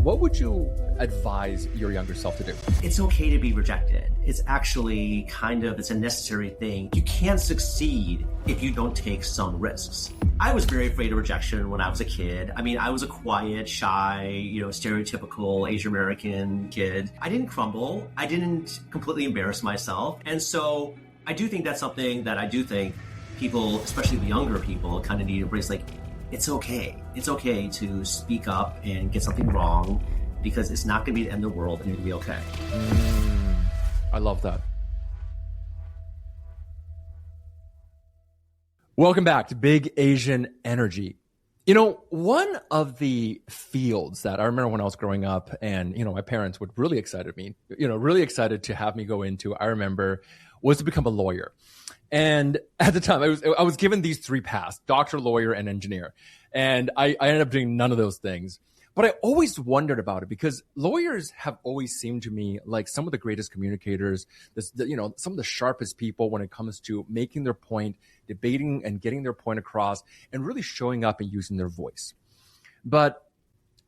what would you advise your younger self to do? It's okay to be rejected. It's actually it's a necessary thing. You can't succeed if you don't take some risks. I was very afraid of rejection when I was a kid. I mean, I was a quiet, shy, stereotypical Asian American kid. I didn't crumble. I didn't completely embarrass myself. And so I do think that's something that I do think people, especially the younger people, kind of need to embrace. Like, it's okay. It's okay to speak up and get something wrong, because it's not going to be the end of the world and you're going to be okay. I love that. Welcome back to Big Asian Energy. One of the fields that I remember when I was growing up and, my parents would really excited me, really excited to have me go into, I remember, was to become a lawyer. And at the time, I was given these three paths: doctor, lawyer, and engineer. And I ended up doing none of those things. But I always wondered about it, because lawyers have always seemed to me like some of the greatest communicators, some of the sharpest people when it comes to making their point, debating and getting their point across, and really showing up and using their voice. But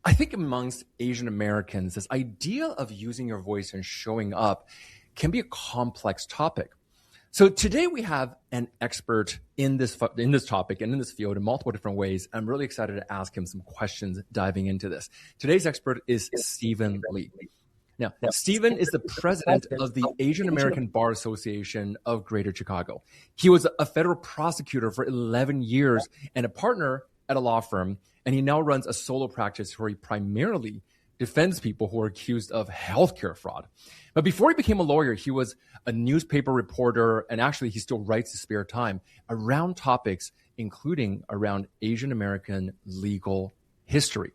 I think amongst Asian Americans, this idea of using your voice and showing up can be a complex topic. So today we have an expert in this topic and in this field in multiple different ways. I'm really excited to ask him some questions diving into this. Today's expert is Stephen Lee. Now, Stephen is the president of the Asian American Bar Association of Greater Chicago. He was a federal prosecutor for 11 years and a partner at a law firm, and he now runs a solo practice where he primarily defends people who are accused of healthcare fraud. But before he became a lawyer, he was a newspaper reporter, and actually he still writes his spare time around topics, including around Asian American legal history.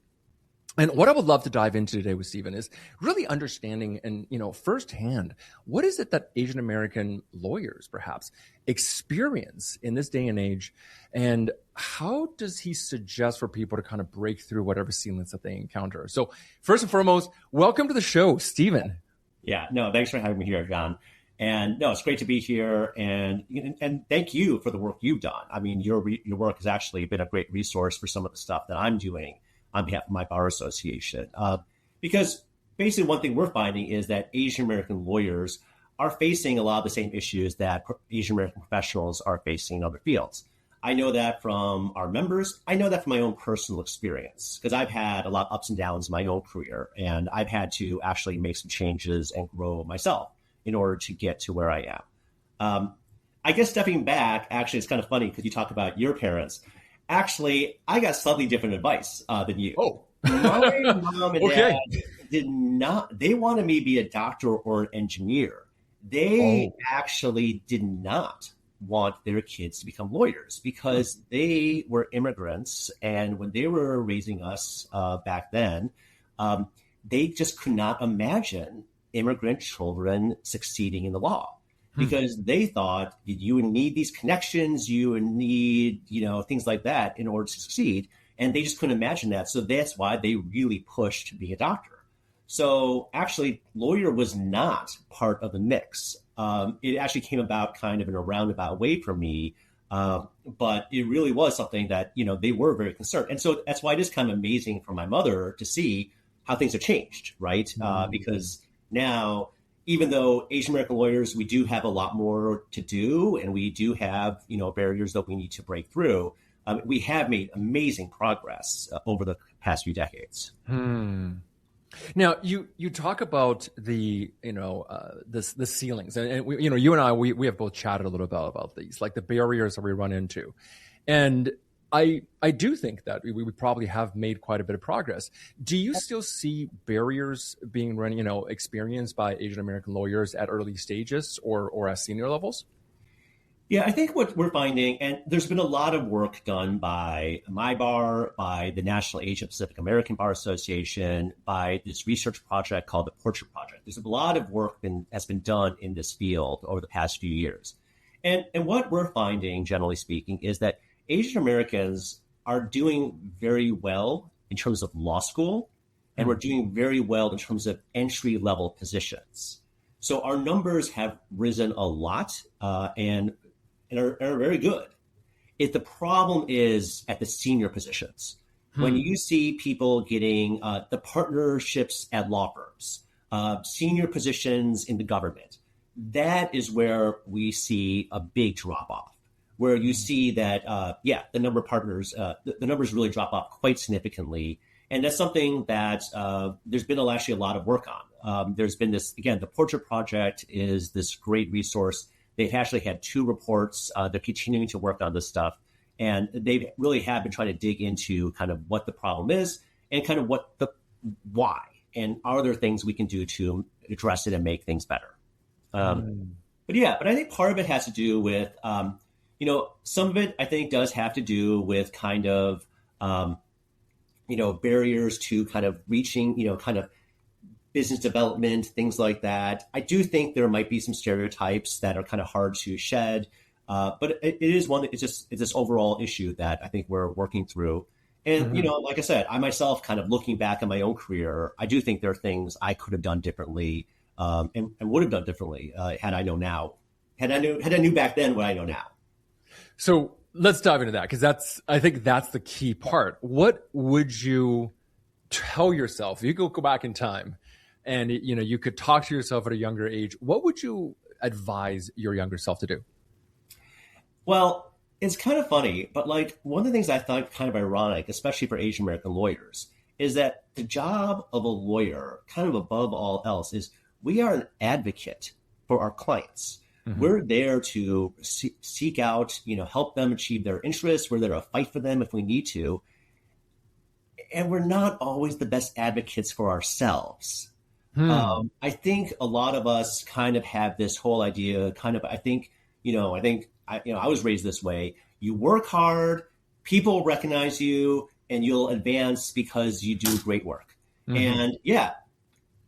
And what I would love to dive into today with Stephen is really understanding and, firsthand, what is it that Asian American lawyers perhaps experience in this day and age? And how does he suggest for people to kind of break through whatever ceilings that they encounter? So first and foremost, welcome to the show, Stephen. Yeah, no, thanks for having me here, John. And no, it's great to be here. And thank you for the work you've done. I mean, your work has actually been a great resource for some of the stuff that I'm doing on behalf of my bar association. Because basically one thing we're finding is that Asian American lawyers are facing a lot of the same issues that Asian American professionals are facing in other fields. I know that from our members. I know that from my own personal experience, because I've had a lot of ups and downs in my own career, and I've had to actually make some changes and grow myself in order to get to where I am. I guess stepping back, actually, it's kind of funny because you talk about your parents. Actually, I got slightly different advice than you. Oh, my mom and dad did not. They wanted me to be a doctor or an engineer. They actually did not want their kids to become lawyers because they were immigrants. And when they were raising us back then, they just could not imagine immigrant children succeeding in the law. Because they thought you would need these connections, you would need, things like that in order to succeed. And they just couldn't imagine that. So that's why they really pushed being a doctor. So actually, lawyer was not part of the mix. It actually came about kind of in a roundabout way for me. But it really was something that, they were very concerned. And so that's why it is kind of amazing for my mother to see how things have changed, right? Because now, even though Asian American lawyers, we do have a lot more to do, and we do have, barriers that we need to break through. We have made amazing progress over the past few decades. Now, you talk about the the ceilings, and we, you and I we have both chatted a little bit about these, like the barriers that we run into, and I do think that we probably have made quite a bit of progress. Do you still see barriers being experienced by Asian American lawyers at early stages or at senior levels? Yeah, I think what we're finding, and there's been a lot of work done by my bar, by the National Asian Pacific American Bar Association, by this research project called the Portrait Project. There's a lot of work has been done in this field over the past few years. And what we're finding, generally speaking, is that Asian Americans are doing very well in terms of law school, and we're doing very well in terms of entry-level positions. So our numbers have risen a lot and are very good. The problem is at the senior positions. When you see people getting the partnerships at law firms, senior positions in the government, that is where we see a big drop off, where you see that, the number of partners, the numbers really drop off quite significantly. And that's something that there's been actually a lot of work on. There's been this, again, the Portrait Project is this great resource. They've actually had 2 reports. They're continuing to work on this stuff. And they really have been trying to dig into kind of what the problem is and kind of what the why. And are there things we can do to address it and make things better? But I think part of it has to do with, some of it I think does have to do with kind of, barriers to kind of reaching, kind of business development, things like that. I do think there might be some stereotypes that are kind of hard to shed. But it is one that it's this overall issue that I think we're working through. And, like I said, I myself kind of looking back on my own career, I do think there are things I could have done differently and would have done differently had I known now, had I knew back then what I know now. So let's dive into that, because I think that's the key part. What would you tell yourself if you could go back in time and, you could talk to yourself at a younger age? What would you advise your younger self to do? Well, it's kind of funny, but like one of the things I find kind of ironic, especially for Asian American lawyers, is that the job of a lawyer, kind of above all else, is we are an advocate for our clients. We're there to seek out, help them achieve their interests. We're there to fight for them if we need to. And we're not always the best advocates for ourselves. I think a lot of us kind of have this whole idea, I was raised this way. You work hard, people recognize you, and you'll advance because you do great work. And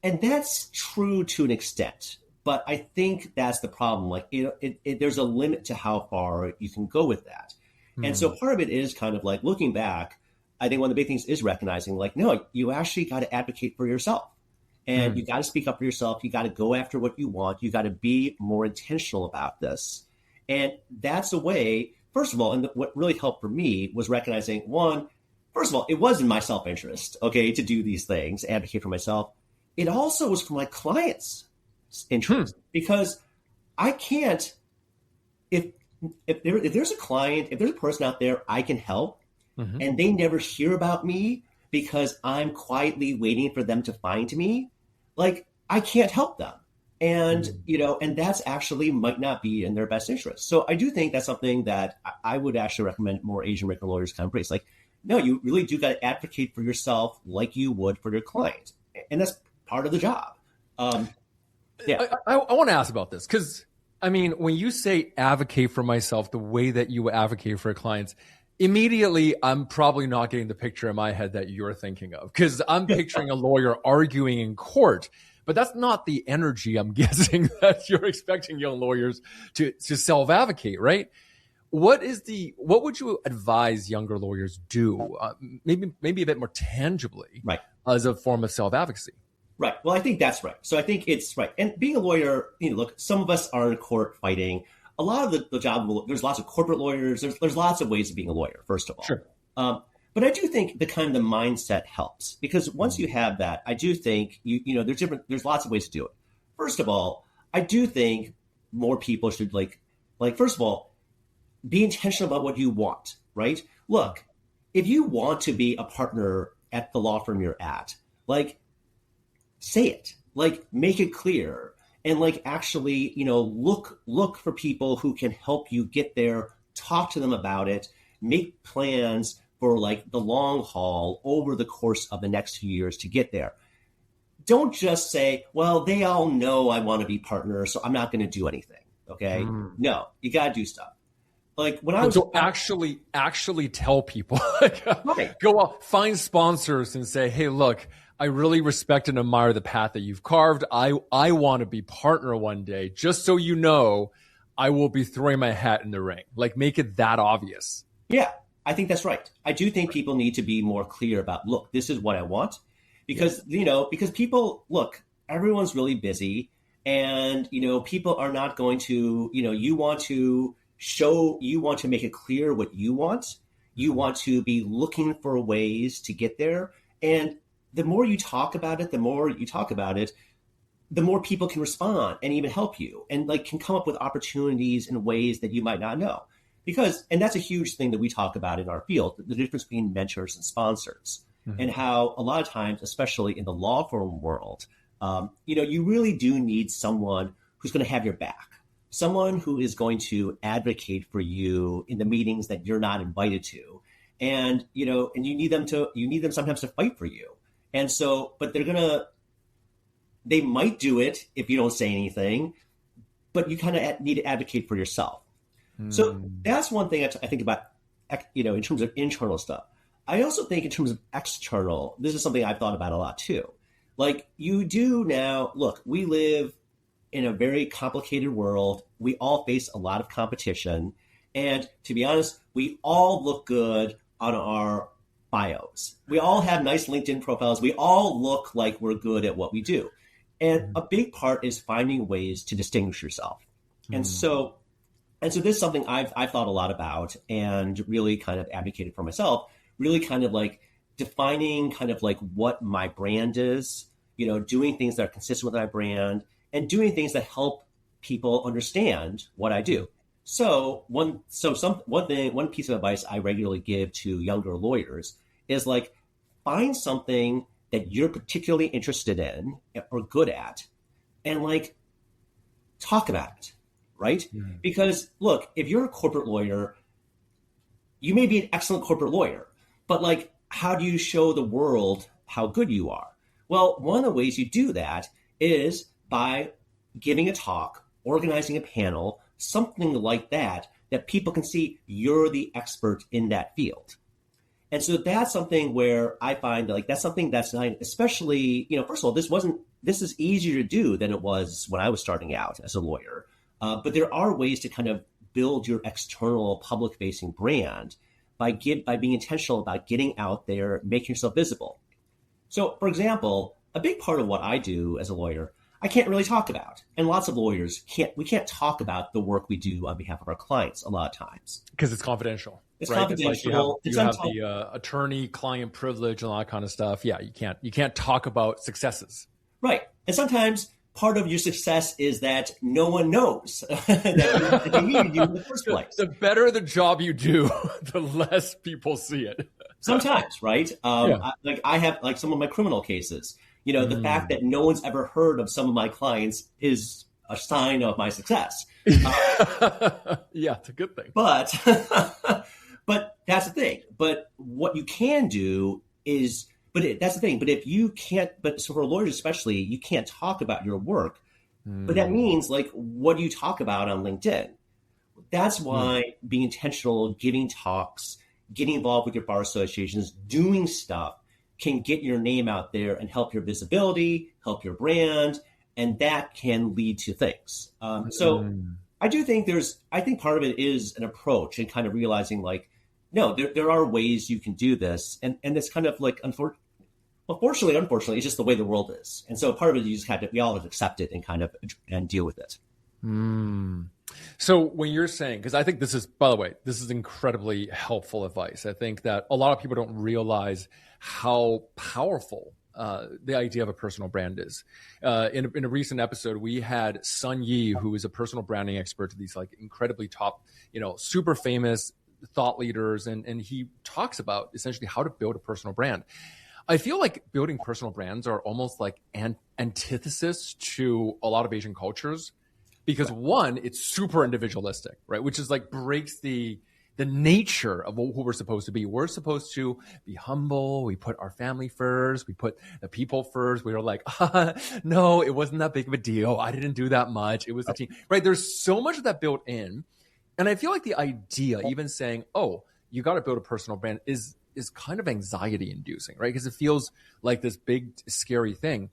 that's true to an extent. But I think that's the problem. Like, there's a limit to how far you can go with that. And so part of it is kind of like looking back. I think one of the big things is recognizing, like, no, you actually got to advocate for yourself. And you got to speak up for yourself. You got to go after what you want. You got to be more intentional about this. And that's a way, first of all, and what really helped for me was recognizing, one, first of all, it was in my self-interest, to do these things, advocate for myself. It also was for my clients' interest, because I can't, if there's a client, if there's a person out there I can help, and they never hear about me because I'm quietly waiting for them to find me, like, I can't help them. And, and that's actually might not be in their best interest. So I do think that's something that I would actually recommend more Asian American lawyers kind of embrace. Like, no, you really do got to advocate for yourself like you would for your client. And that's part of the job. I want to ask about this because, when you say advocate for myself the way that you advocate for clients, immediately I'm probably not getting the picture in my head that you're thinking of, because I'm picturing a lawyer arguing in court. But that's not the energy, I'm guessing, that you're expecting young lawyers to self-advocate, right? What would you advise younger lawyers do, maybe a bit more tangibly, right, as a form of self-advocacy? Right. Well, I think that's right. So I think it's right. And being a lawyer, look, some of us are in court fighting. A lot of the job, there's lots of corporate lawyers. There's lots of ways of being a lawyer, first of all. Sure. But I do think the mindset helps, because once you have that, I do think there's lots of ways to do it. First of all, I do think more people should first of all, be intentional about what you want, right? Look, if you want to be a partner at the law firm you're at, say it, make it clear, and actually, look for people who can help you get there, talk to them about it, make plans for the long haul over the course of the next few years to get there. Don't just say, well, they all know I want to be partner, so I'm not going to do anything. Okay. No, you got to do stuff. Actually tell people, right. Go out, find sponsors and say, hey, look, I really respect and admire the path that you've carved. I want to be partner one day. Just so you know, I will be throwing my hat in the ring. Make it that obvious. Yeah. I think that's right. I do think people need to be more clear about, look, this is what I want, because, because people, look, everyone's really busy, and, people are not going to, you want to make it clear what you want. You want to be looking for ways to get there. And the more you talk about it, the more people can respond and even help you and like can come up with opportunities in ways that you might not know. And that's a huge thing that we talk about in our field, the difference between mentors and sponsors, and how a lot of times, especially in the law firm world, you really do need someone who's going to have your back, someone who is going to advocate for you in the meetings that you're not invited to. And, you need them sometimes to fight for you. And so, but they might do it if you don't say anything, but you kind of need to advocate for yourself. So that's one thing I think about, in terms of internal stuff. I also think in terms of external, this is something I've thought about a lot too. Like you do now, look, we live in a very complicated world. We all face a lot of competition. And to be honest, we all look good on our bios. We all have nice LinkedIn profiles. We all look like we're good at what we do. And a big part is finding ways to distinguish yourself. And so this is something I've thought a lot about and really kind of advocated for myself, really kind of like defining kind of like what my brand is, doing things that are consistent with my brand and doing things that help people understand what I do. So one piece of advice I regularly give to younger lawyers is like, find something that you're particularly interested in or good at and like talk about it. Right? Because look, if you're a corporate lawyer, you may be an excellent corporate lawyer, but like, how do you show the world how good you are? Well, one of the ways you do that is by giving a talk, organizing a panel, something like that people can see you're the expert in that field. And so that's something where I find like that's something that's not, especially, first of all, this is easier to do than it was when I was starting out as a lawyer. But there are ways to kind of build your external public-facing brand by being intentional about getting out there, making yourself visible. So, for example, a big part of what I do as a lawyer, I can't really talk about. And lots of lawyers we can't talk about the work we do on behalf of our clients a lot of times. Because it's confidential. It's right? confidential. You have the attorney-client privilege and all that kind of stuff. Yeah, you can't talk about successes. Right. And sometimes part of your success is that no one knows that they needed you in the first place. The better the job you do, the less people see it. Sometimes, right? I have like some of my criminal cases. The fact that no one's ever heard of some of my clients is a sign of my success. Yeah, it's a good thing. But that's the thing. But what you can do is, that's the thing. But if you can't, so for lawyers especially, you can't talk about your work. But that means like, what do you talk about on LinkedIn? That's why being intentional, giving talks, getting involved with your bar associations, doing stuff can get your name out there and help your visibility, help your brand, and that can lead to things. So I do think I think part of it is an approach and kind of realizing like, no, there are ways you can do this. And it's kind of like, unfortunately, it's just the way the world is. And so part of it, we all have to accept it and kind of and deal with it. So when you're saying, because I think this is, by the way, this is incredibly helpful advice. I think that a lot of people don't realize how powerful the idea of a personal brand is. In a recent episode, we had Sun Yi, who is a personal branding expert to these like incredibly top, super famous thought leaders. And he talks about essentially how to build a personal brand. I feel like building personal brands are almost like an antithesis to a lot of Asian cultures because one, it's super individualistic, right? Which is like breaks the nature of who we're supposed to be. We're supposed to be humble. We put our family first. We put the people first. We were like, no, it wasn't that big of a deal. I didn't do that much. It was the team, right? There's so much of that built in. And I feel like the idea, even saying, oh, you got to build a personal brand is kind of anxiety inducing, right? Because it feels like this big, scary thing.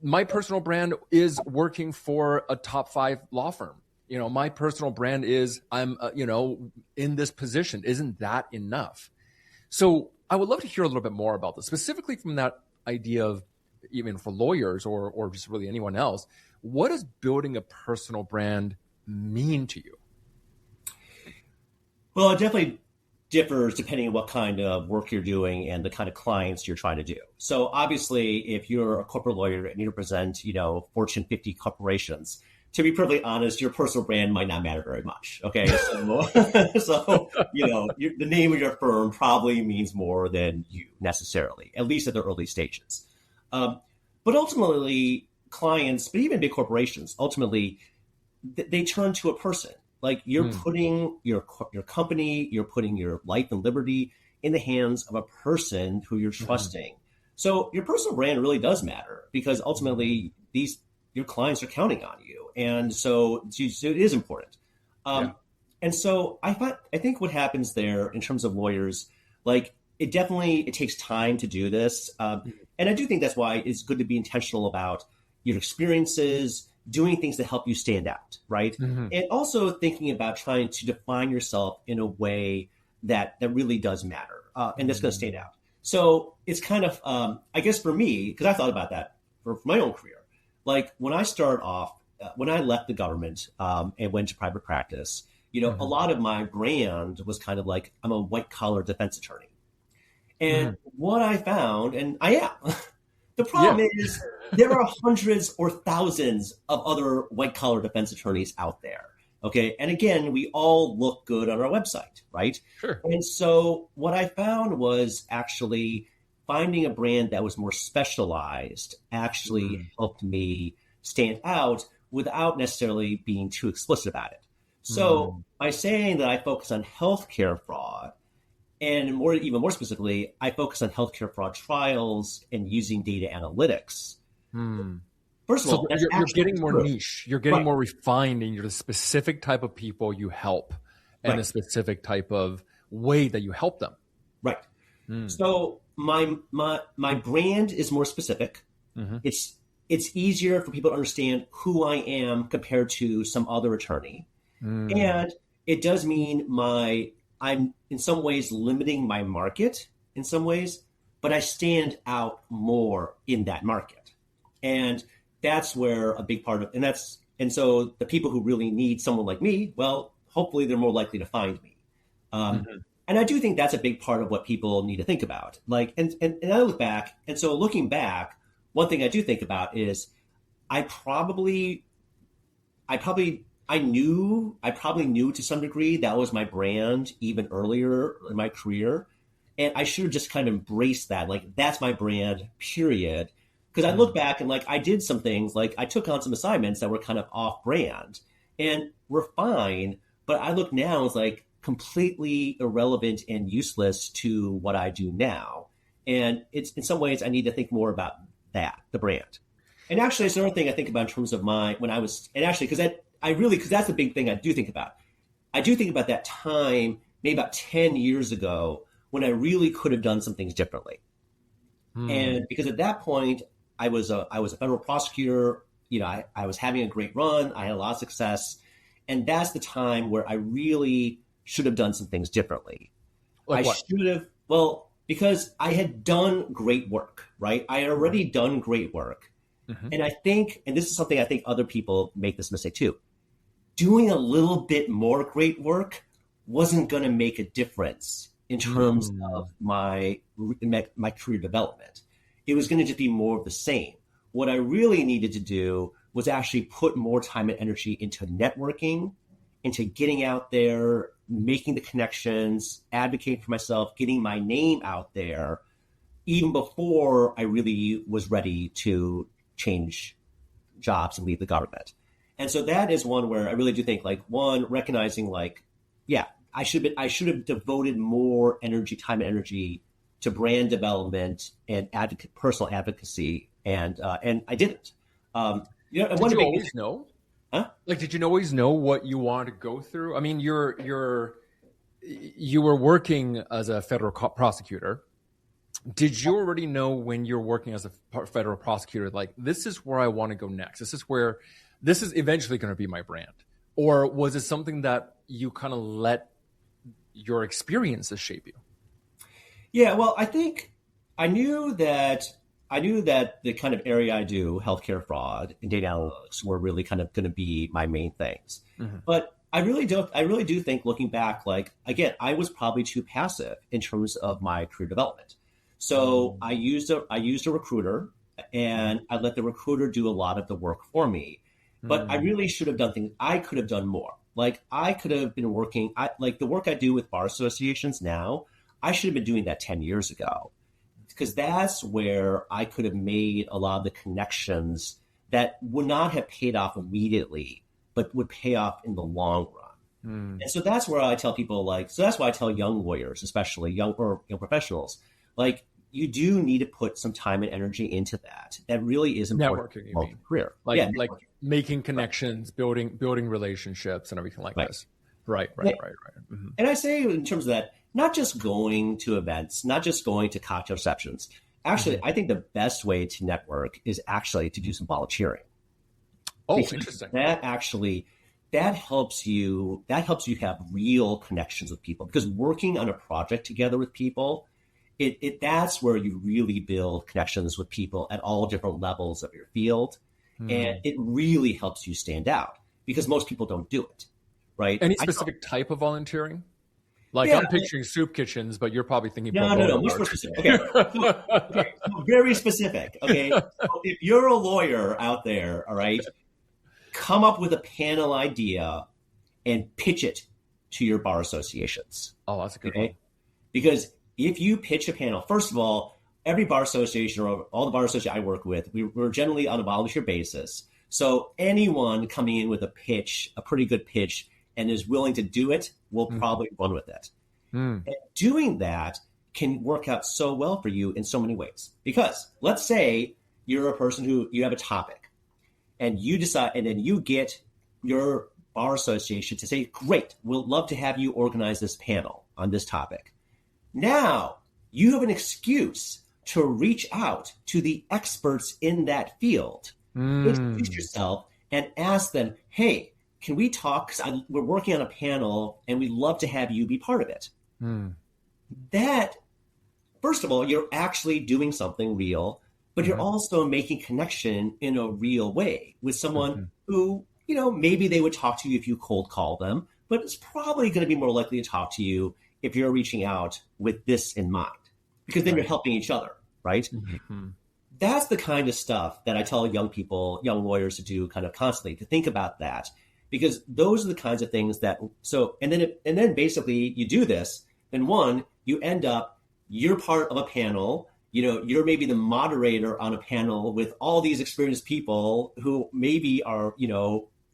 My personal brand is working for a top 5 law firm. My personal brand is I'm, in this position. Isn't that enough? So I would love to hear a little bit more about this, specifically from that idea of even for lawyers or just really anyone else. What does building a personal brand mean to you? Well, it definitely differs depending on what kind of work you're doing and the kind of clients you're trying to do. So obviously, if you're a corporate lawyer and you represent, Fortune 50 corporations, to be perfectly honest, your personal brand might not matter very much. Okay, so the name of your firm probably means more than you necessarily, at least at the early stages. But ultimately, clients, but even big corporations, ultimately they turn to a person. Like you're putting your company, you're putting your life and liberty in the hands of a person who you're trusting. So your personal brand really does matter because ultimately your clients are counting on you, and so it is important. And so I think what happens there in terms of lawyers, like it takes time to do this, and I do think that's why it's good to be intentional about your experiences, doing things to help you stand out, right? And also thinking about trying to define yourself in a way that really does matter, and that's going to stand out. So it's kind of, I guess for me, because I thought about that for my own career, like when I started off, when I left the government and went to private practice, a lot of my brand was kind of like, I'm a white collar defense attorney. And what I found, and I am, the problem is there are hundreds or thousands of other white-collar defense attorneys out there, okay? And again, we all look good on our website, right? Sure. And so what I found was actually finding a brand that was more specialized actually helped me stand out without necessarily being too explicit about it. So by saying that I focus on healthcare fraud, and even more specifically, I focus on healthcare fraud trials and using data analytics. First of all, you're getting more niche. You're getting more refined in the specific type of people you help and the specific type of way that you help them. Right. So my brand is more specific. It's easier for people to understand who I am compared to some other attorney. And it does mean I'm in some ways limiting my market in some ways, but I stand out more in that market. And that's where a big part of, and so the people who really need someone like me, well, hopefully they're more likely to find me. And I do think that's a big part of what people need to think about. Like, and I look back, and so looking back, one thing I do think about is I probably knew to some degree that was my brand even earlier in my career. And I should have just kind of embraced that. Like, that's my brand, period. Because I look back and like I did some things, like I took on some assignments that were kind of off brand and were fine. But I look now as like completely irrelevant and useless to what I do now. And it's in some ways I need to think more about that, the brand. And actually, it's another thing I think about in terms of because that's the big thing I do think about. I do think about that time, maybe about 10 years ago, when I really could have done some things differently. And because at that point, I was a federal prosecutor. I was having a great run. I had a lot of success. And that's the time where I really should have done some things differently. Like what? Should have, because I had done great work, right? I had already done great work. And I think, and this is something I think other people make this mistake too, doing a little bit more great work wasn't going to make a difference in terms of my career development. It was going to just be more of the same. What I really needed to do was actually put more time and energy into networking, into getting out there, making the connections, advocating for myself, getting my name out there, even before I really was ready to change jobs and leave the government. And so that is one where I really do think, like, one, recognizing like, I should have devoted more time and energy to brand development and personal advocacy, and I didn't. Did you always know? Huh? Like, did you always know what you wanted to go through? I mean, you were working as a federal prosecutor. Did you already know when you're working as a federal prosecutor, like, this is where I want to go next? This is eventually going to be my brand? Or was it something that you kind of let your experiences shape you? Yeah, well, I think I knew that the kind of area I do, healthcare fraud and data analytics, were really kind of going to be my main things. But I really do think, looking back, like, again, I was probably too passive in terms of my career development. So I used a recruiter, and I let the recruiter do a lot of the work for me. But I really should have done things. I could have done more. Like, I could have been working, like the work I do with bar associations now, I should have been doing that 10 years ago, because that's where I could have made a lot of the connections that would not have paid off immediately, but would pay off in the long run. And so that's where I tell people, like, so that's why I tell young lawyers, especially young professionals, like, you do need to put some time and energy into that. That really is important. Networking, you mean? Career. Like making connections, building relationships and everything like this. Right. Mm-hmm. And I say, in terms of that, not just going to events, not just going to cocktail receptions. Actually, I think the best way to network is actually to do some volunteering. Oh, interesting. That helps you have real connections with people, because working on a project together with people, that's where you really build connections with people at all different levels of your field. And it really helps you stand out, because most people don't do it, right? Any specific type of volunteering? Like, I'm picturing soup kitchens, but you're probably thinking no, much more specific. Okay, so very specific. Okay, so if you're a lawyer out there, all right, come up with a panel idea and pitch it to your bar associations. Oh, that's a good one. Because if you pitch a panel, first of all, every bar association, or all the bar associations I work with, we're generally on a volunteer basis. So anyone coming in with a pretty good pitch, and is willing to do it, will probably run with it. And doing that can work out so well for you in so many ways. Because let's say you're a person who, you have a topic, and you decide, and then you get your bar association to say, great, we'll love to have you organize this panel on this topic. Now you have an excuse to reach out to the experts in that field, introduce yourself, and ask them, hey, can we talk? Because we're working on a panel, and we'd love to have you be part of it. That, first of all, you're actually doing something real, but you're also making connection in a real way with someone who, maybe they would talk to you if you cold call them, but it's probably going to be more likely to talk to you if you're reaching out with this in mind, because then you're helping each other, right? That's the kind of stuff that I tell young lawyers to do kind of constantly, to think about that. Because those are the kinds of things that, and then basically you do this, then one, you end up, you're part of a panel, you're maybe the moderator on a panel with all these experienced people who maybe are, you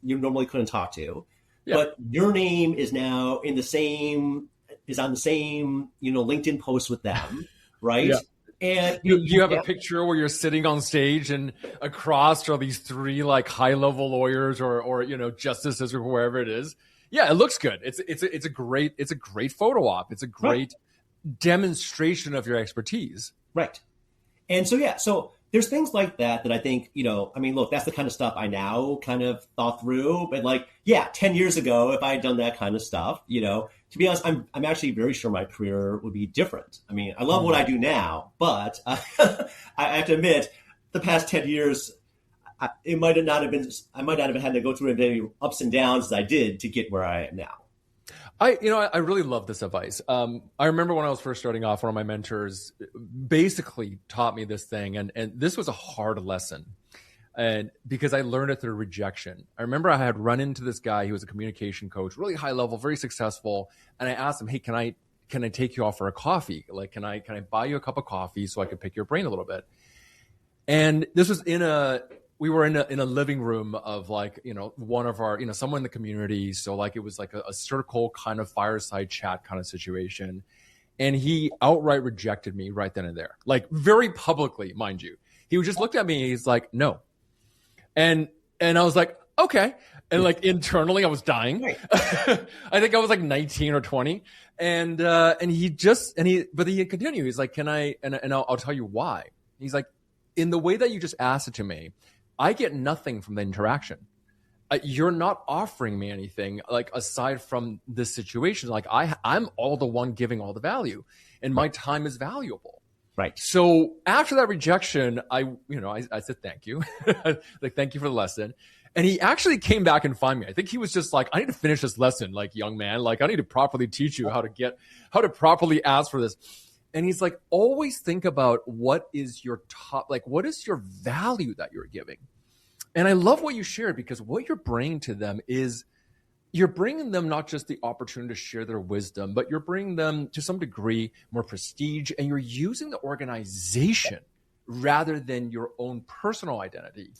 normally couldn't talk to, but your name is now on the same, LinkedIn post with them, right? Yeah. And you have a picture where you're sitting on stage, and across are these three like high level lawyers or justices or wherever it is. Yeah, it looks good. It's a great photo op. It's a great demonstration of your expertise. Right. And so there's things like that I think, look, that's the kind of stuff I now kind of thought through. But 10 years ago, if I had done that kind of stuff, to be honest, I'm actually very sure my career would be different. I mean, I love what I do now, but I have to admit, the past 10 years, I might not have had to go through as many ups and downs as I did to get where I am now. I really love this advice. I remember when I was first starting off, one of my mentors basically taught me this thing, and this was a hard lesson. And because I learned it through rejection. I remember I had run into this guy. He was a communication coach, really high level, very successful. And I asked him, hey, can I take you out for a coffee? Like, can I buy you a cup of coffee so I could pick your brain a little bit? And this was we were in a living room of one of our, someone in the community. So it was like a circle kind of fireside chat kind of situation. And he outright rejected me right then and there, like very publicly, mind you. He just looked at me and he's like, no. And I was like, okay. And internally I was dying. Right. I think I was 19 or 20. But he continued. He's like, can I, and I'll tell you why. He's like, in the way that you just asked it to me, I get nothing from the interaction. You're not offering me anything aside from this situation. I'm all the one giving all the value, and my time is valuable. Right. So after that rejection, I said, thank you. Thank you for the lesson. And he actually came back and found me. I think he was just like, I need to finish this lesson, like, young man. Like, I need to properly teach you how to properly ask for this. And he's like, always think about what is your what is your value that you're giving? And I love what you shared, because what you're bringing to them is you're bringing them not just the opportunity to share their wisdom, but you're bringing them to some degree more prestige, and you're using the organization rather than your own personal identity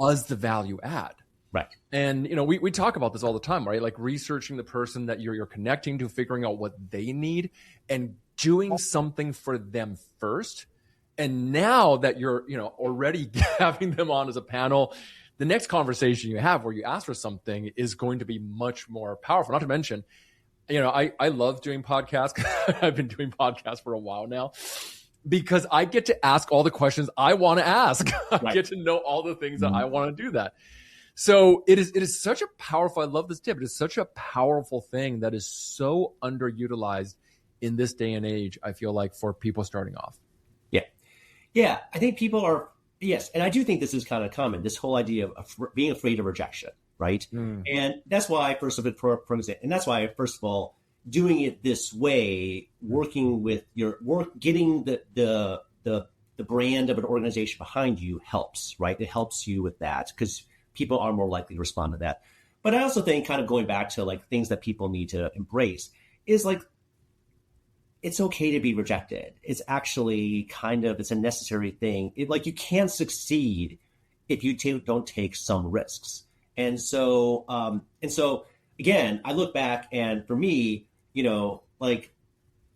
as the value add. Right. And, we talk about this all the time, right? Like researching the person that you're connecting to, figuring out what they need and doing something for them first. And now that you're, already having them on as a panel, the next conversation you have where you ask for something is going to be much more powerful. Not to mention, I love doing podcasts. I've been doing podcasts for a while now, because I get to ask all the questions I want to ask. I get to know all the things that I want to do that. So it is such a powerful, I love this tip. It is such a powerful thing that is so underutilized in this day and age, I feel like, for people starting off. Yeah. Yeah. I think people are, yes. And I do think this is kind of common, this whole idea of being afraid of rejection. Right. And that's why, first of all, doing it this way, working with getting the brand of an organization behind you helps, right? It helps you with that, because people are more likely to respond to that. But I also think, kind of going back to like things that people need to embrace, is like, it's okay to be rejected. It's actually it's a necessary thing. You can't succeed if you don't take some risks. And so again, I look back, and for me,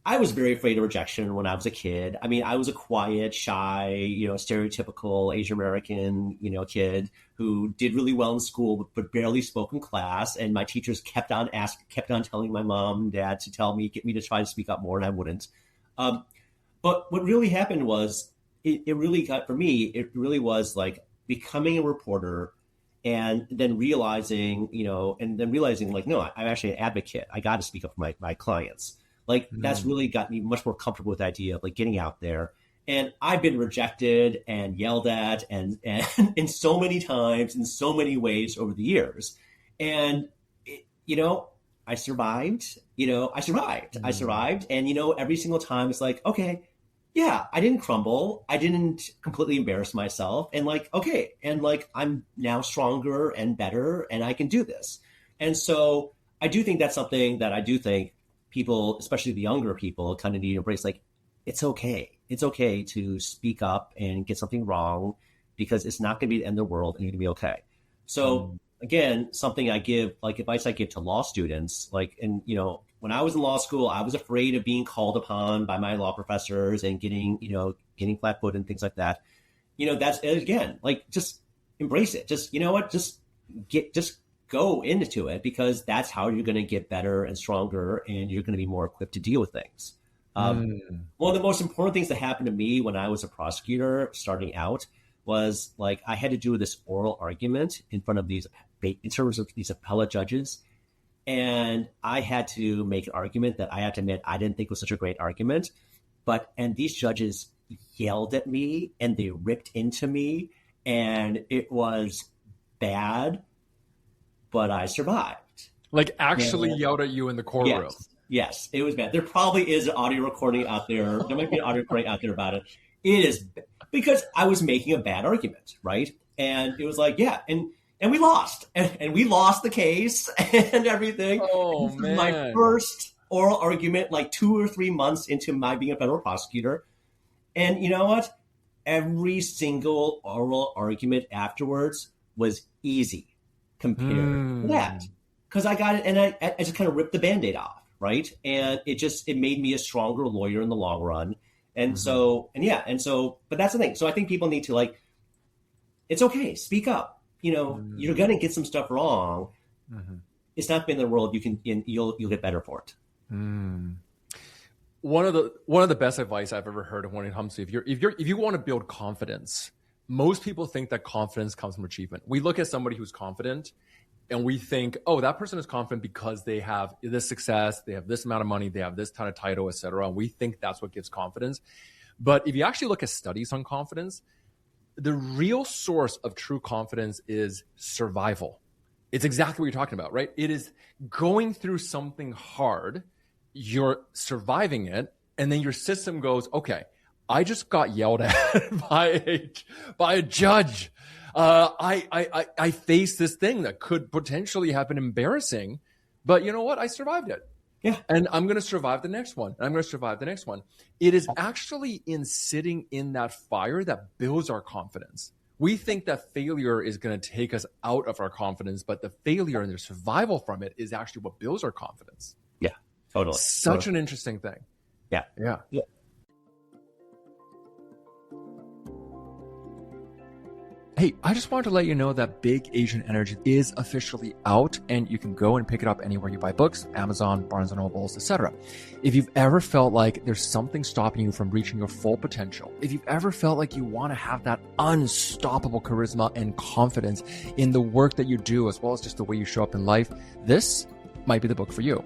I was very afraid of rejection when I was a kid. I mean, I was a quiet, shy, stereotypical Asian American, kid who did really well in school, but barely spoke in class. And my teachers kept on telling my mom and dad to get me to try to speak up more, and I wouldn't. But what really happened was, it really was like becoming a reporter, and then realizing, like, no, I'm actually an advocate. I got to speak up for my clients. That's really got me much more comfortable with the idea of like getting out there. And I've been rejected and yelled at and in so many times, in so many ways over the years. And, I survived. I survived. And, every single time it's like, okay, yeah, I didn't crumble. I didn't completely embarrass myself. And okay. And I'm now stronger and better, and I can do this. And so I do think that's something that I do think people, especially the younger people, kind of need to embrace. Like, it's okay. It's okay to speak up and get something wrong, because it's not going to be the end of the world, and you're going to be okay. So again, something I give, advice I give to law students, when I was in law school, I was afraid of being called upon by my law professors and getting flat-footed and things like that. That's, again, just embrace it. Just, just go into it, because that's how you're going to get better and stronger, and you're going to be more equipped to deal with things. One of the most important things that happened to me when I was a prosecutor starting out was I had to do this oral argument in front of these appellate judges. And I had to make an argument that I have to admit I didn't think was such a great argument. And these judges yelled at me, and they ripped into me, and it was bad, but I survived. Actually yelled at you in the courtroom. Yes, it was bad. There probably is an audio recording out there. There might be an audio recording out there about it. It is because I was making a bad argument, right? And it was and we lost, and we lost the case and everything. Oh, man. My first oral argument, 2 or 3 months into my being a federal prosecutor. And you know what? Every single oral argument afterwards was easy compared to that. Because I got it, and I just kind of ripped the Band-Aid off, right? And it made me a stronger lawyer in the long run. And but that's the thing. So I think people need to it's okay, speak up. You're going to get some stuff wrong. It's not been the world. You'll get better for it. One of the best advice I've ever heard when it comes to if you want to build confidence, most people think that confidence comes from achievement. We look at somebody who's confident, and we think, oh, that person is confident because they have this success, they have this amount of money, they have this kind of title, etc. And we think that's what gives confidence. But if you actually look at studies on confidence, the real source of true confidence is survival. It's exactly what you're talking about, right? It is going through something hard, you're surviving it, and then your system goes, okay, I just got yelled at by a judge. I faced this thing that could potentially have been embarrassing, but you know what? I survived it. Yeah. And I'm going to survive the next one. And I'm going to survive the next one. It is actually in sitting in that fire that builds our confidence. We think that failure is going to take us out of our confidence, but the failure and the survival from it is actually what builds our confidence. Yeah, totally. Such an interesting thing. Yeah. Yeah. Yeah. Hey, I just wanted to let you know that Big Asian Energy is officially out, and you can go and pick it up anywhere you buy books, Amazon, Barnes & Nobles, etc. If you've ever felt like there's something stopping you from reaching your full potential, if you've ever felt like you want to have that unstoppable charisma and confidence in the work that you do, as well as just the way you show up in life, this might be the book for you.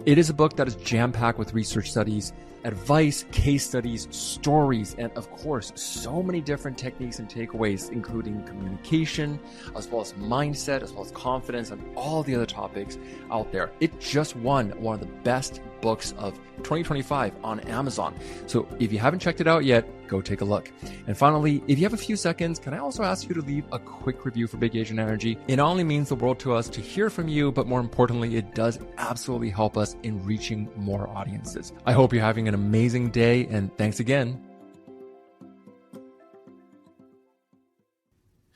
It is a book that is jam-packed with research studies, advice, case studies, stories, and of course, so many different techniques and takeaways, including communication, as well as mindset, as well as confidence, and all the other topics out there. It just won one of the best books of 2025 on Amazon. So if you haven't checked it out yet, go take a look. And finally, if you have a few seconds, can I also ask you to leave a quick review for Big Asian Energy? It not only means the world to us to hear from you, but more importantly, it does absolutely help us in reaching more audiences. I hope you're having an amazing day, and thanks again.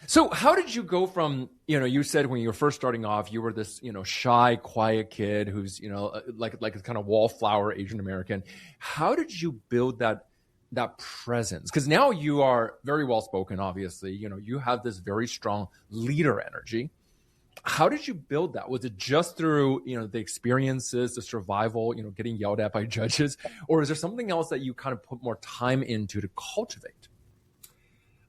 So how did you go from, you said when you were first starting off, you were this, shy, quiet kid who's, like a kind of wallflower Asian American. How did you build that presence? Because now you are very well spoken, obviously. You have this very strong leader energy. How did you build that? Was it just through, the experiences, the survival, getting yelled at by judges? Or is there something else that you kind of put more time into to cultivate?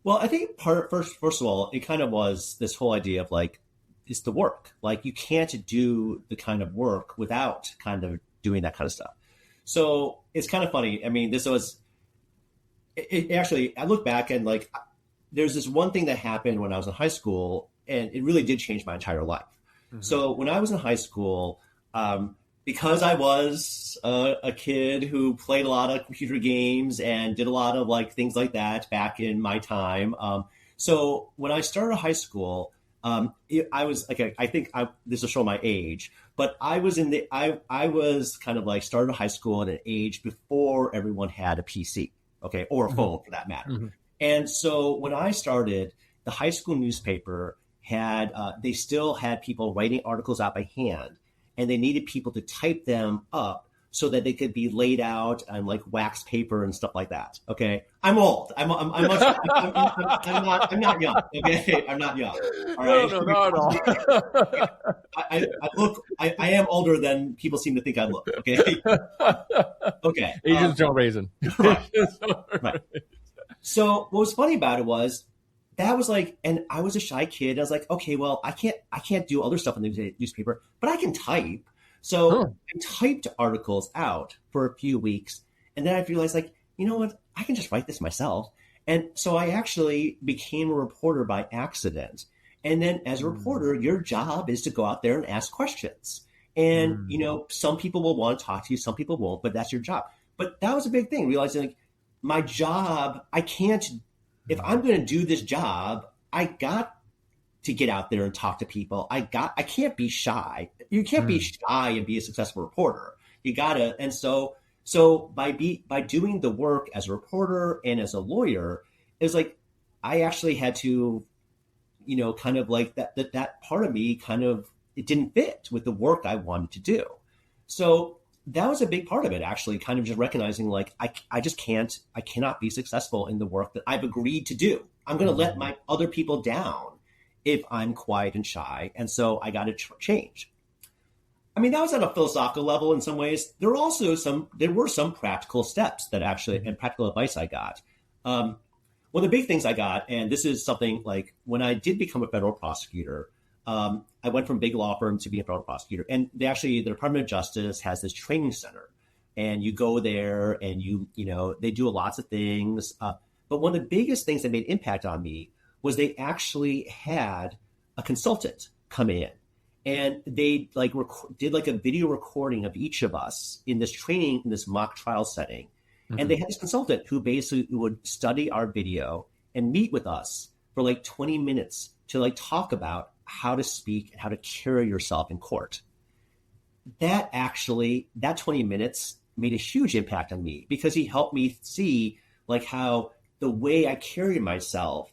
Well, I think first of all, it kind of was this whole idea of like, it's the work. Like you can't do the kind of work without kind of doing that kind of stuff. So it's kind of funny. I mean, this was, it actually, I look back and like, there's this one thing that happened when I was in high school, and it really did change my entire life. Mm-hmm. So when I was in high school, because I was a kid who played a lot of computer games and did a lot of like things like that back in my time. So when I started high school, I was like, this will show my age, but I was I was kind of like started high school at an age before everyone had a PC, okay, or a phone for that matter. Mm-hmm. And so when I started, the high school newspaper they still had people writing articles out by hand. And they needed people to type them up so that they could be laid out on like wax paper and stuff like that. Okay, I'm old. I'm not young. Okay, I'm not young. All right. No, not at all. I am older than people seem to think I look. Okay. Okay. Asians don't raisin. Right. So what was funny about it was, that was like, and I was a shy kid. I was like, okay, well, I can't do other stuff in the newspaper, but I can type. So I typed articles out for a few weeks. And then I realized like, you know what? I can just write this myself. And so I actually became a reporter by accident. And then as a reporter, your job is to go out there and ask questions. And, some people will want to talk to you, some people won't, but that's your job. But that was a big thing, realizing like my job, if I'm going to do this job, I got to get out there and talk to people. I can't be shy. You can't be shy and be a successful reporter. You gotta. And so by doing the work as a reporter and as a lawyer, it was like, I actually had to, kind of like that part of me kind of, it didn't fit with the work I wanted to do. So that was a big part of it, actually, kind of just recognizing like, I cannot be successful in the work that I've agreed to do. I'm going to let my other people down if I'm quiet and shy. And so I got to change. I mean, that was at a philosophical level in some ways. There were some practical steps that actually, and practical advice I got. One of the big things I got, and this is something like when I did become a federal prosecutor, I went from big law firm to be a federal prosecutor. And the Department of Justice has this training center. And you go there and they do lots of things. But But one of the biggest things that made impact on me was they actually had a consultant come in, and they did like a video recording of each of us in this training, in this mock trial setting. Mm-hmm. And they had this consultant who basically would study our video and meet with us for like 20 minutes to like talk about how to speak and how to carry yourself in court. That 20 minutes made a huge impact on me, because he helped me see like how the way I carry myself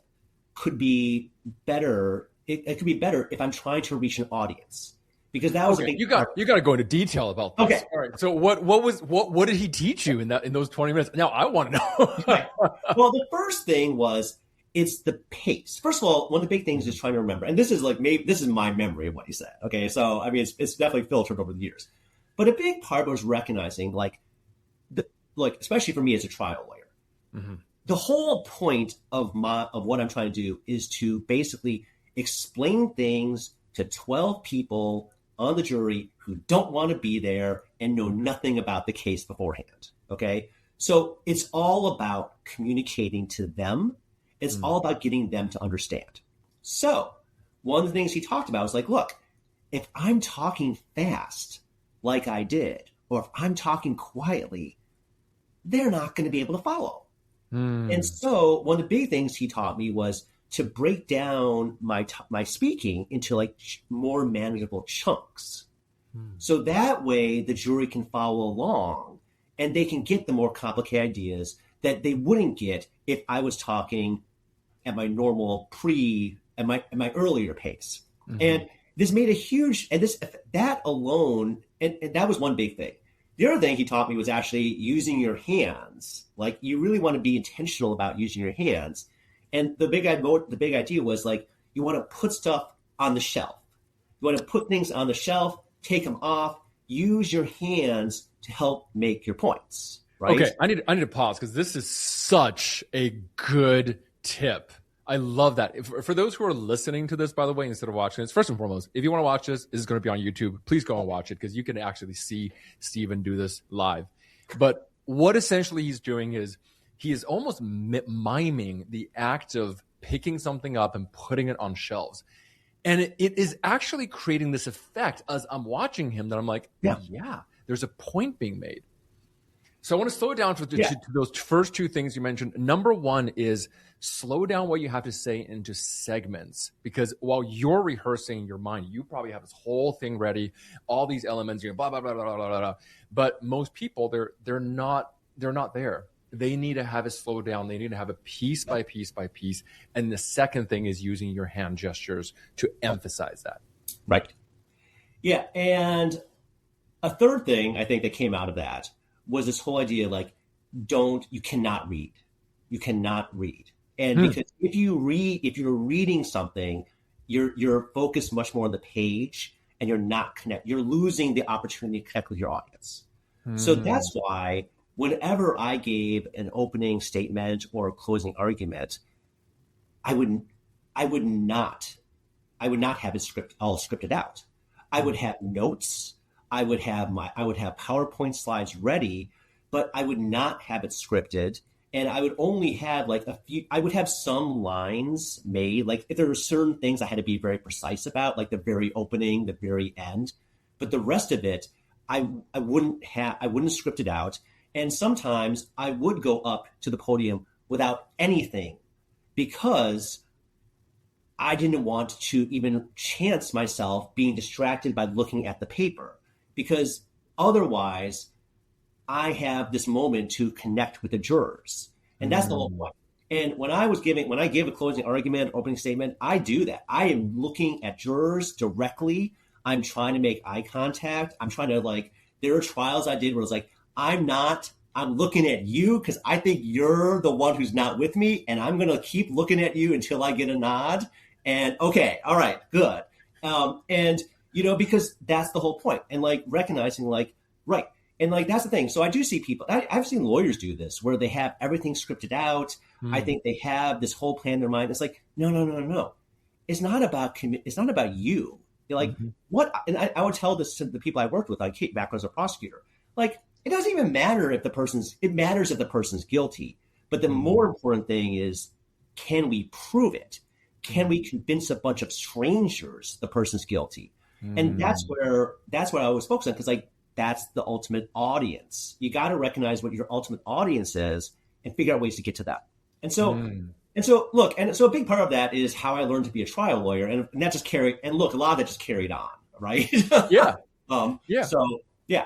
could be better. It could be better if I'm trying to reach an audience, because that was a big you got to go into detail about this. Okay. All right. So what did he teach you in those 20 minutes? Now I want to know. Right. Well, the first thing was, it's the pace. First of all, one of the big things is trying to remember, and this is my memory of what he said. Okay. So, I mean, it's definitely filtered over the years, but a big part was recognizing especially for me as a trial lawyer, mm-hmm. the whole point of what I'm trying to do is to basically explain things to 12 people on the jury who don't want to be there and know nothing about the case beforehand. Okay. So it's all about communicating to them. It's all about getting them to understand. So one of the things he talked about was like, look, if I'm talking fast like I did, or if I'm talking quietly, they're not going to be able to follow. And so one of the big things he taught me was to break down my speaking into like more manageable chunks. So that way the jury can follow along and they can get the more complicated ideas that they wouldn't get if I was talking at my normal at my earlier pace. Mm-hmm. And this made a huge, and that alone, and that was one big thing. The other thing he taught me was actually using your hands. Like, you really want to be intentional about using your hands. And the big idea was like, you want to put stuff on the shelf. You want to put things on the shelf, take them off, use your hands to help make your points. Right? Okay, I need to pause, because this is such a good tip. I love that. For those who are listening to this, by the way, instead of watching this, first and foremost, if you want to watch this is going to be on YouTube. Please go and watch it, because you can actually see Steven do this live. But what essentially he's doing is he is almost miming the act of picking something up and putting it on shelves. And it is actually creating this effect as I'm watching him that I'm like, yeah, there's a point being made. So I want to slow it down to those first two things you mentioned. Number one is slow down what you have to say into segments, because while you're rehearsing in your mind, you probably have this whole thing ready, all these elements, blah, blah, blah, blah, blah, blah, blah. But most people, they're not there. They need to have it slow down. They need to have it piece by piece by piece. And the second thing is using your hand gestures to emphasize that. Right. Yeah. And a third thing I think that came out of that was this whole idea like, you cannot read. You cannot read. And because if you're reading something, you're focused much more on the page and you're losing the opportunity to connect with your audience. So that's why whenever I gave an opening statement or a closing argument, I would not have it all scripted out. I would have notes. I would have PowerPoint slides ready, but I would not have it scripted. And I would only have I would have some lines made. Like, if there were certain things I had to be very precise about, like the very opening, the very end, but the rest of it, I wouldn't script it out. And sometimes I would go up to the podium without anything, because I didn't want to even chance myself being distracted by looking at the paper, because otherwise I have this moment to connect with the jurors. And that's the whole point. And when I give a closing argument, opening statement, I do that. I am looking at jurors directly. I'm trying to make eye contact. I'm trying to there are trials I did where it's like, I'm looking at you because I think you're the one who's not with me. And I'm going to keep looking at you until I get a nod. And okay, all right, good. Because that's the whole point. And recognizing right. And that's the thing. So I do see people, I've seen lawyers do this where they have everything scripted out. I think they have this whole plan in their mind. It's like, no. It's not about you. You're like, what? And I would tell this to the people I worked with, like Kate back as a prosecutor. It doesn't even matter if it matters if the person's guilty, But the more important thing is, can we prove it? Can we convince a bunch of strangers the person's guilty? And that's what I always focus on, because like that's the ultimate audience. You got to recognize what your ultimate audience is and figure out ways to get to that. And so look, and so a big part of that is how I learned to be a trial lawyer, and that just carried. And look, a lot of that just carried on, right? Yeah. So yeah.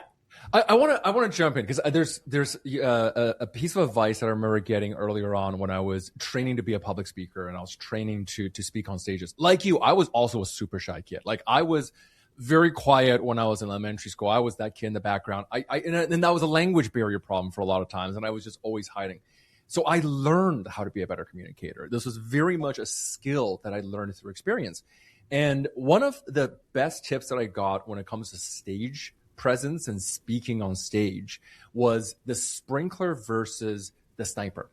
I want to jump in because there's a piece of advice that I remember getting earlier on when I was training to be a public speaker and I was training to speak on stages. Like you, I was also a super shy kid. Like I was very quiet when I was in elementary school. I was that kid in the background. And that was a language barrier problem for a lot of times, and I was just always hiding. So I learned how to be a better communicator. This was very much a skill that I learned through experience. And one of the best tips that I got when it comes to stage presence and speaking on stage was the sprinkler versus the sniper.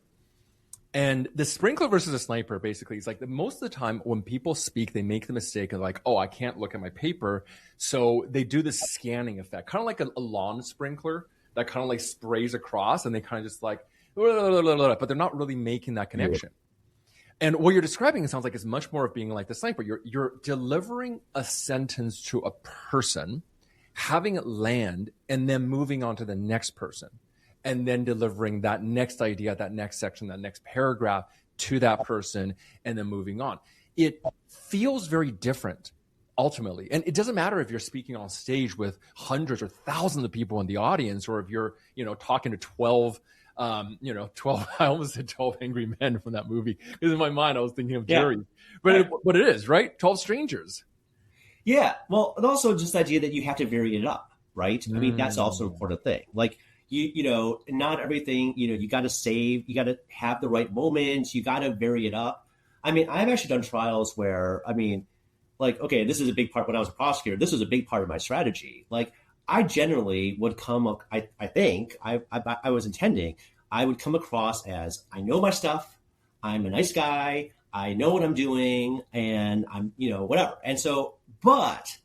And the sprinkler versus the sniper basically is like most of the time when people speak, they make the mistake of like, oh, I can't look at my paper. So they do this scanning effect, kind of like a lawn sprinkler that kind of like sprays across, and they kind of just like, but they're not really making that connection. And what you're describing, it sounds like it's much more of being like the sniper. You're delivering a sentence to a person, having it land, and then moving on to the next person, and then delivering that next idea, that next section, that next paragraph to that person, and then moving on. It feels very different ultimately. And it doesn't matter if you're speaking on stage with hundreds or thousands of people in the audience, or if you're, talking to 12, I almost said 12 Angry Men from that movie. Because in my mind, I was thinking of Jerry. But it is, right? 12 strangers. Yeah. Well, and also just the idea that you have to vary it up, right? I mean, that's also an important thing. Like, not everything, you got to save, you got to have the right moments, you got to vary it up. I mean, I've actually done trials where, okay, this is a big part when I was a prosecutor, this was a big part of my strategy. Like, I generally would come, I was intending, I would come across as, I know my stuff, I'm a nice guy, I know what I'm doing, and I'm, whatever. And so, but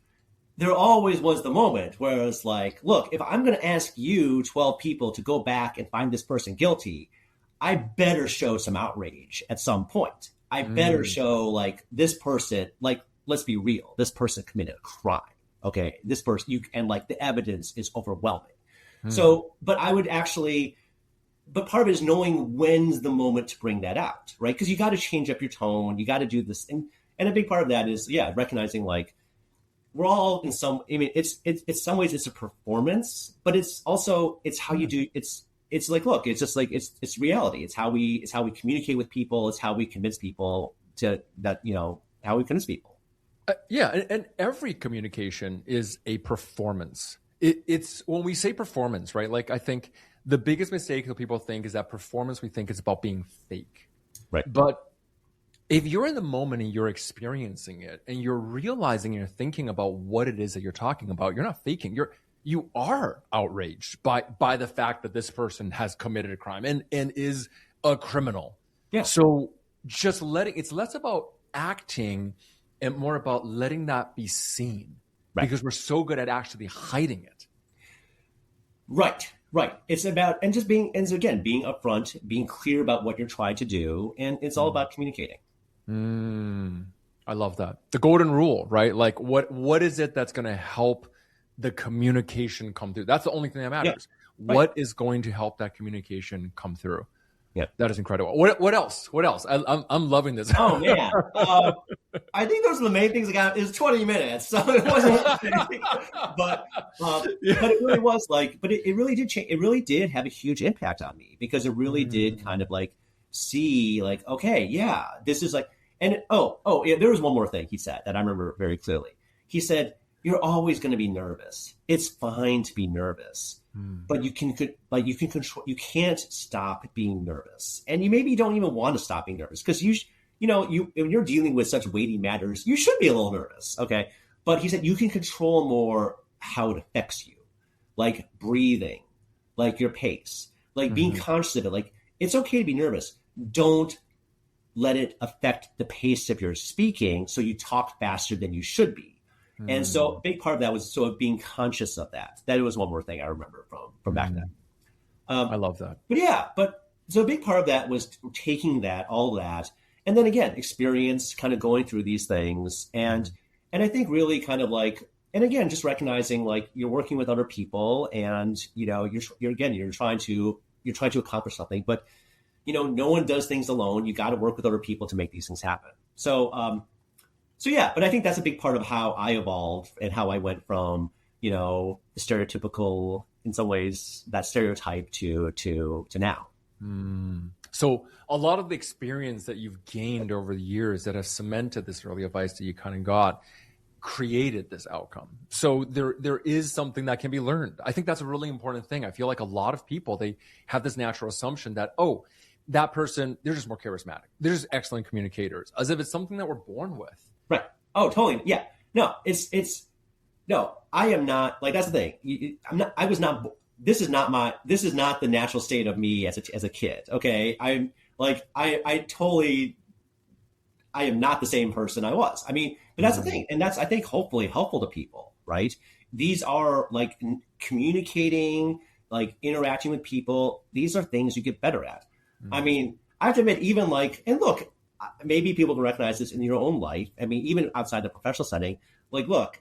there always was the moment where it's like, look, if I'm going to ask you 12 people to go back and find this person guilty, I better show some outrage at some point. I better show like this person, like, let's be real, this person committed a crime. Okay, this person, the evidence is overwhelming. So, but part of it is knowing when's the moment to bring that out, right? Because you got to change up your tone, you got to do this thing. And a big part of that is, recognizing like, we're all in some, it's some ways it's a performance, but it's also, it's how you do, it's like, look, it's just like, it's reality. It's how we communicate with people. It's how we convince people how we convince people. And every communication is a performance. It's when we say performance, right? Like, I think the biggest mistake that people think is that performance, we think it's about being fake. Right. But if you're in the moment and you're experiencing it and you're realizing and you're thinking about what it is that you're talking about, you're not faking. You are outraged by the fact that this person has committed a crime and is a criminal. Yeah. So just it's less about acting and more about letting that be seen, because we're so good at actually hiding it. Right. It's about, being upfront, being clear about what you're trying to do. And it's all about communicating. I love that. The golden rule, right? Like what is it that's going to help the communication come through? That's the only thing that matters. Yeah. What is going to help that communication come through? Yeah, that is incredible. What else? I'm loving this. Oh man, I think those are the main things I got. It was 20 minutes, so it wasn't. but it really was like. But it really did change. It really did have a huge impact on me, because it really did kind of like see like, okay, yeah, this is like. And yeah, there was one more thing he said that I remember very clearly. He said, "You're always going to be nervous. It's fine to be nervous." But you can control. You can't stop being nervous, and you maybe don't even want to stop being nervous, because when you're dealing with such weighty matters, you should be a little nervous, okay? But he said you can control more how it affects you, like breathing, like your pace, like being conscious of it. Like, it's okay to be nervous. Don't let it affect the pace of your speaking, so you talk faster than you should be. And so a big part of that was sort of being conscious of that. That was one more thing I remember from back then. I love that. But so a big part of that was taking all that, and then again, experience kind of going through these things. And I think really kind of like, and again, just recognizing like you're working with other people and, you're trying to accomplish something, but, no one does things alone. You got to work with other people to make these things happen. So yeah, but I think that's a big part of how I evolved and how I went from, the stereotypical, in some ways, that stereotype to now. So a lot of the experience that you've gained over the years that have cemented this early advice that you kind of got created this outcome. So there is something that can be learned. I think that's a really important thing. I feel like a lot of people, they have this natural assumption that, oh, that person, they're just more charismatic. They're just excellent communicators, as if it's something that we're born with. Right. Oh, totally. Yeah. No, no, I am not, like, that's the thing. This is not the natural state of me as a kid. Okay. I'm like, I am not the same person I was. I mean, but that's the thing. And that's, I think, hopefully helpful to people, right? These are like communicating, like interacting with people. These are things you get better at. I mean, I have to admit, even like, and look, maybe people can recognize this in your own life. I mean, even outside the professional setting, like, look,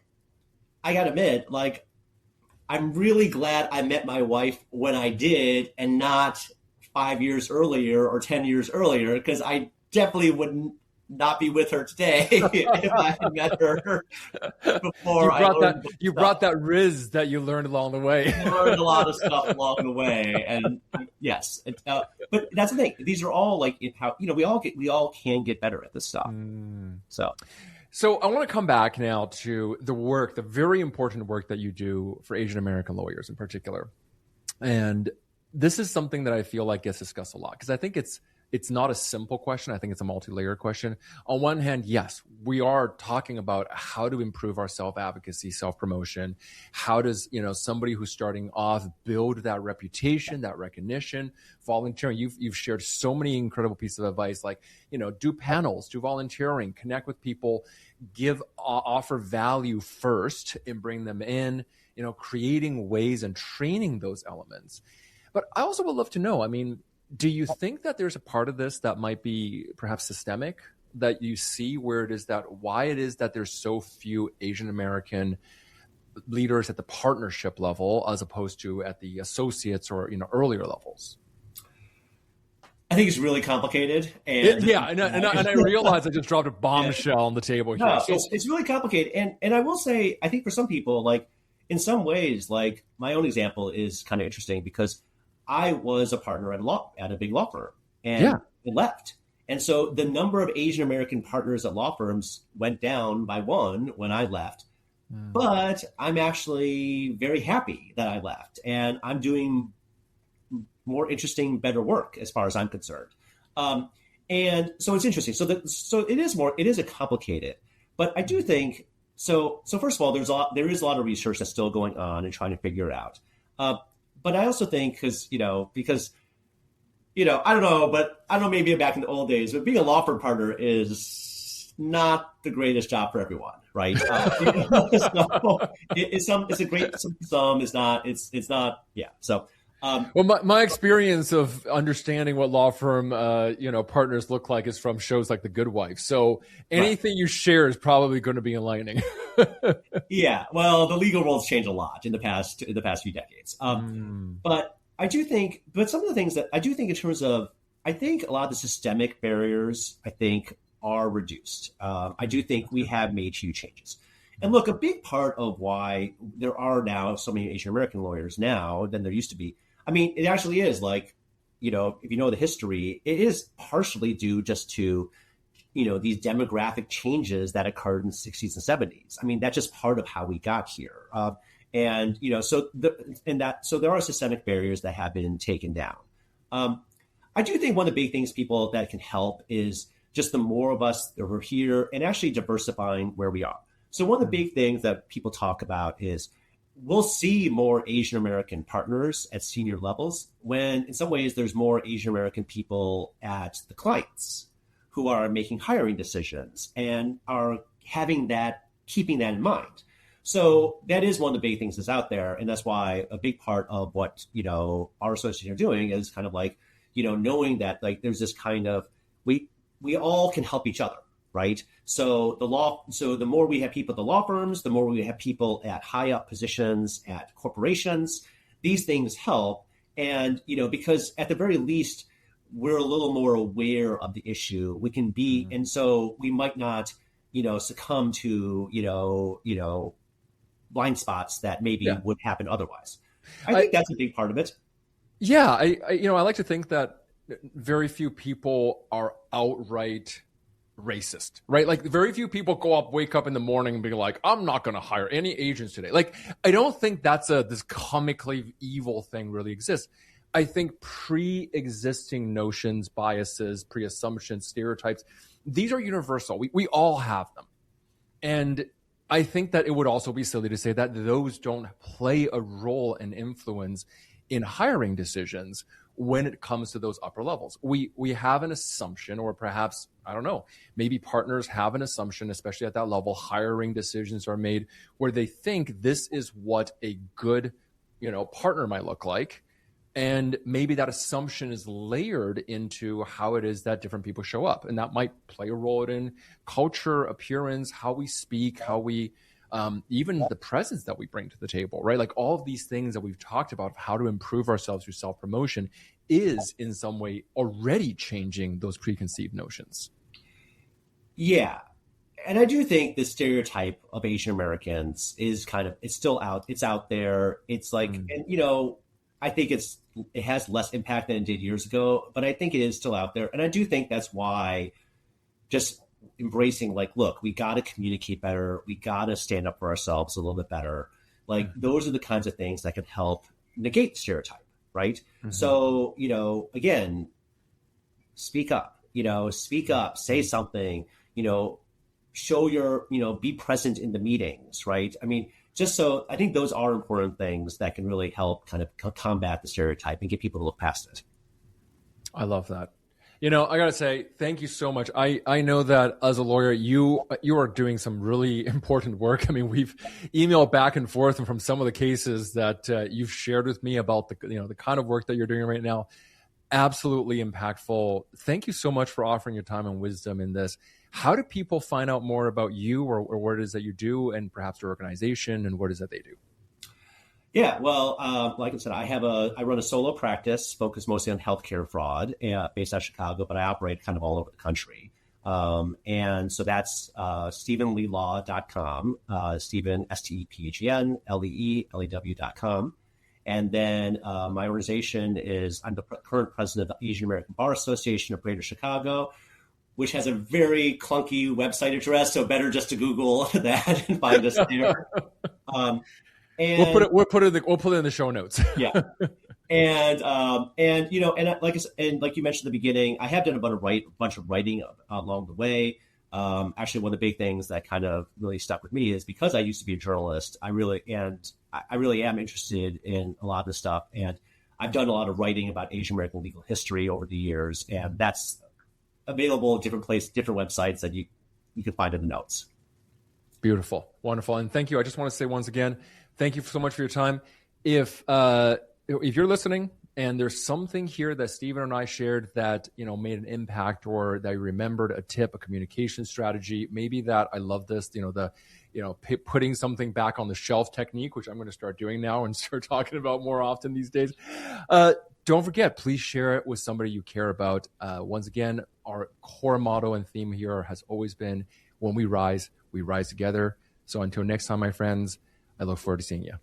I got to admit, like, I'm really glad I met my wife when I did and not 5 years earlier or 10 years earlier, because I definitely would not be with her today if I had met her before. You brought that riz that you learned along the way. I learned a lot of stuff along the way, and yes, but that's the thing. These are all like how we all can get better at this stuff. So I want to come back now to the very important work that you do for Asian American lawyers in particular. And this is something that I feel like gets discussed a lot, because I think it's not a simple question. I think it's a multi-layered question. On one hand, yes, we are talking about how to improve our self-advocacy, self-promotion. How does, somebody who's starting off build that reputation, that recognition, volunteering. You've shared so many incredible pieces of advice, like, do panels, do volunteering, connect with people, offer value first and bring them in, creating ways and training those elements. But I also would love to know, I mean, do you think that there's a part of this that might be perhaps systemic, that you see why it is that there's so few Asian American leaders at the partnership level as opposed to at the associates or earlier levels? I think it's really complicated. And I realize I just dropped a bombshell on the table here. No, it's really complicated. And I will say, I think for some people, like, in some ways, like, my own example is kind of interesting, because I was a partner at a big law firm, and it left. And so the number of Asian American partners at law firms went down by one when I left. But I'm actually very happy that I left, and I'm doing more interesting, better work as far as I'm concerned. And so it's interesting. So it is a complicated, but I do think so. So first of all, there is a lot of research that's still going on and trying to figure it out. But I also think because I don't know, maybe back in the old days, but being a law firm partner is not the greatest job for everyone, right? It's a great, some is not, it's not. Yeah. So, well, my experience of understanding what law firm, partners look like is from shows like The Good Wife. So anything you share is probably going to be enlightening. Yeah. Well, the legal world's changed a lot in the past few decades. But I do think, some of the things that I do think in terms of, I think a lot of the systemic barriers, I think, are reduced. I do think we have made huge changes. And look, a big part of why there are now so many Asian American lawyers now than there used to be, I mean, it actually is like, if you know the history, it is partially due just to, these demographic changes that occurred in the 60s and 70s. I mean, that's just part of how we got here. So there are systemic barriers that have been taken down. I do think one of the big things that can help is just the more of us that are here and actually diversifying where we are. So one of the big things that people talk about is we'll see more Asian American partners at senior levels when in some ways there's more Asian American people at the clients who are making hiring decisions and are keeping that in mind. So that is one of the big things that's out there. And that's why a big part of what, our association are doing is kind of like, knowing that like there's this kind of, we all can help each other, right? So the more we have people at the law firms, the more we have people at high up positions at corporations, these things help. And, because at the very least, we're a little more aware of the issue. We can be, and so we might not, succumb to, blind spots that maybe would happen otherwise. I think that's a big part of it. Yeah. I like to think that very few people are outright racist, right? Like very few people wake up in the morning and be like, I'm not going to hire any agents today. Like, I don't think that's this comically evil thing really exists. I think pre-existing notions, biases, pre-assumptions, stereotypes, these are universal. We all have them. And I think that it would also be silly to say that those don't play a role and influence in hiring decisions when it comes to those upper levels. We have an assumption, or perhaps, I don't know, maybe partners have an assumption, especially at that level, hiring decisions are made where they think this is what a good, partner might look like. And maybe that assumption is layered into how it is that different people show up. And that might play a role in culture, appearance, how we speak, how we, even the presence that we bring to the table, right? Like all of these things that we've talked about, how to improve ourselves through self-promotion is in some way already changing those preconceived notions. Yeah. And I do think the stereotype of Asian Americans is it's still out. It's out there. It's like, and I think it has less impact than it did years ago, but I think it is still out there. And I do think that's why just embracing like, look, we got to communicate better. We got to stand up for ourselves a little bit better. Like those are the kinds of things that can help negate the stereotype, right? Mm-hmm. So, again, speak up, say something, show your, be present in the meetings, right? I mean, just so I think those are important things that can really help kind of combat the stereotype and get people to look past it. I love that. I got to say, thank you so much. I know that as a lawyer, you are doing some really important work. I mean, we've emailed back and forth, and from some of the cases that you've shared with me about the kind of work that you're doing right now, absolutely impactful. Thank you so much for offering your time and wisdom in this. How do people find out more about you or what it is that you do and perhaps your organization and what it is that they do? Yeah, well, like I said, I run a solo practice focused mostly on healthcare fraud based out of Chicago, but I operate kind of all over the country. And so that's StephenLeeLaw.com, Stephen, StephenLeeLew.com. And then my organization is, I'm the current president of the Asian American Bar Association of Greater Chicago, which has a very clunky website address, so better just to Google that and find us there. And we'll put it in the show notes. Yeah, and like I said, and like you mentioned at the beginning, I have done a bunch of writing along the way. Actually, one of the big things that kind of really stuck with me is because I used to be a journalist. I really am interested in a lot of this stuff, and I've done a lot of writing about Asian American legal history over the years, and that's available at different websites that you can find in the notes. Beautiful. Wonderful. And thank you. I just want to say once again, thank you so much for your time. If you're listening and there's something here that Stephen and I shared that, made an impact, or that you remembered a tip, a communication strategy, maybe that I love this, putting something back on the shelf technique, which I'm going to start doing now and start talking about more often these days. Don't forget, please share it with somebody you care about. Once again, our core motto and theme here has always been, when we rise together. So until next time, my friends, I look forward to seeing you.